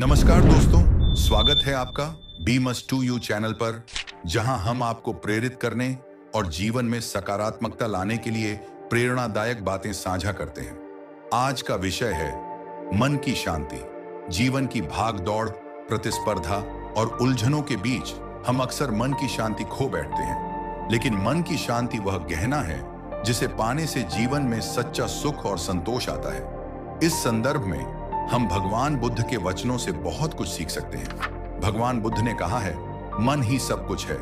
नमस्कार दोस्तों, स्वागत है आपका be must to you channel पर, जहां हम आपको प्रेरित करने और जीवन में सकारात्मकता लाने के लिए प्रेरणादायक बातें साझा करते हैं। आज का विषय है मन की शांति। जीवन की भाग दौड़, प्रतिस्पर्धा और उलझनों के बीच हम अक्सर मन की शांति खो बैठते हैं, लेकिन मन की शांति वह गहना है जिसे पाने से जीवन में सच्चा सुख और संतोष आता है। इस संदर्भ में हम भगवान बुद्ध के वचनों से बहुत कुछ सीख सकते हैं। भगवान बुद्ध ने कहा है, मन ही सब कुछ है,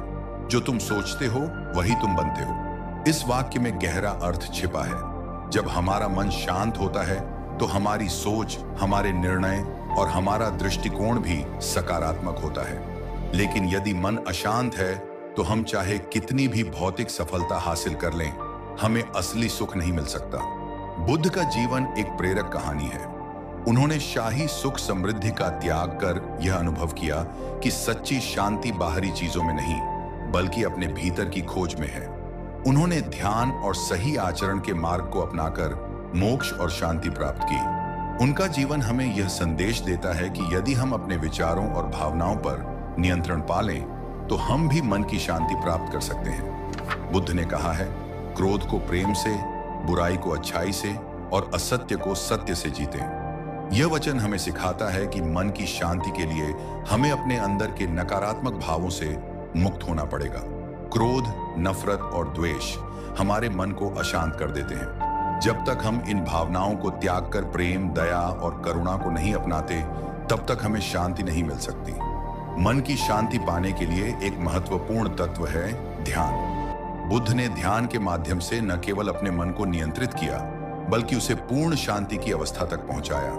जो तुम सोचते हो वही तुम बनते हो। इस वाक्य में गहरा अर्थ छिपा है। जब हमारा मन शांत होता है तो हमारी सोच, हमारे निर्णय और हमारा दृष्टिकोण भी सकारात्मक होता है। लेकिन यदि मन अशांत है तो हम चाहे कितनी भी भौतिक सफलता हासिल कर लें, हमें असली सुख नहीं मिल सकता। बुद्ध का जीवन एक प्रेरक कहानी है। उन्होंने शाही सुख समृद्धि का त्याग कर यह अनुभव किया कि सच्ची शांति बाहरी चीजों में नहीं, बल्कि अपने भीतर की खोज में है। उन्होंने ध्यान और सही आचरण के मार्ग को अपनाकर मोक्ष और शांति प्राप्त की। उनका जीवन हमें यह संदेश देता है कि यदि हम अपने विचारों और भावनाओं पर नियंत्रण पालें, तो हम भी मन की शांति प्राप्त कर सकते हैं। बुद्ध ने कहा है, क्रोध को प्रेम से, बुराई को अच्छाई से और असत्य को सत्य से जीतें। यह वचन हमें सिखाता है कि मन की शांति के लिए हमें अपने अंदर के नकारात्मक भावों से मुक्त होना पड़ेगा। क्रोध, नफरत और द्वेष हमारे मन को अशांत कर देते हैं। जब तक हम इन भावनाओं को त्याग कर प्रेम, दया और करुणा को नहीं अपनाते, तब तक हमें शांति नहीं मिल सकती। मन की शांति पाने के लिए एक महत्वपूर्ण तत्व है ध्यान। बुद्ध ने ध्यान के माध्यम से न केवल अपने मन को नियंत्रित किया, बल्कि उसे पूर्ण शांति की अवस्था तक पहुंचाया।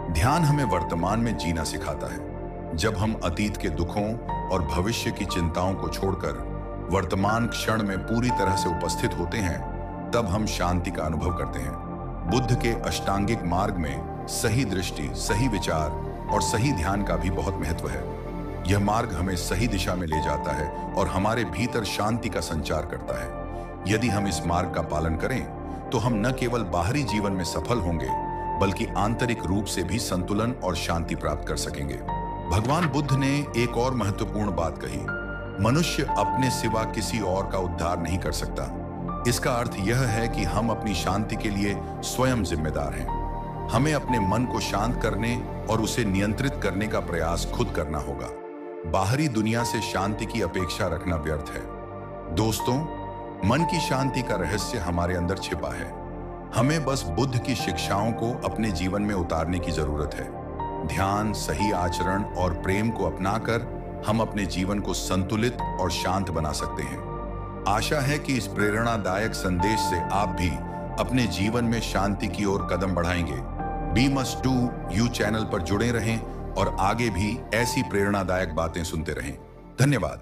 ध्यान हमें वर्तमान में जीना सिखाता है। जब हम अतीत के दुखों और भविष्य की चिंताओं को छोड़कर वर्तमान क्षण में पूरी तरह से उपस्थित होते हैं, तब हम शांति का अनुभव करते हैं। बुद्ध के अष्टांगिक मार्ग में सही दृष्टि, सही विचार और सही ध्यान का भी बहुत महत्व है। यह मार्ग हमें सही दिशा में ले जाता है और हमारे भीतर शांति का संचार करता है। यदि हम इस मार्ग का पालन करें, तो हम न केवल बाहरी जीवन में सफल होंगे, बल्कि आंतरिक रूप से भी संतुलन और शांति प्राप्त कर सकेंगे। भगवान बुद्ध ने एक और महत्वपूर्ण बात कही, मनुष्य अपने सिवा किसी और का उद्धार नहीं कर सकता। इसका अर्थ यह है कि हम अपनी शांति के लिए स्वयं जिम्मेदार हैं। हमें अपने मन को शांत करने और उसे नियंत्रित करने का प्रयास खुद करना होगा। बाहरी दुनिया से शांति की अपेक्षा रखना व्यर्थ है। दोस्तों, मन की शांति का रहस्य हमारे अंदर छिपा है। हमें बस बुद्ध की शिक्षाओं को अपने जीवन में उतारने की जरूरत है। ध्यान, सही आचरण और प्रेम को अपनाकर हम अपने जीवन को संतुलित और शांत बना सकते हैं। आशा है कि इस प्रेरणादायक संदेश से आप भी अपने जीवन में शांति की ओर कदम बढ़ाएंगे। Be must to you channel पर जुड़े रहें और आगे भी ऐसी प्रेरणादायक बातें सुनते रहें। धन्यवाद।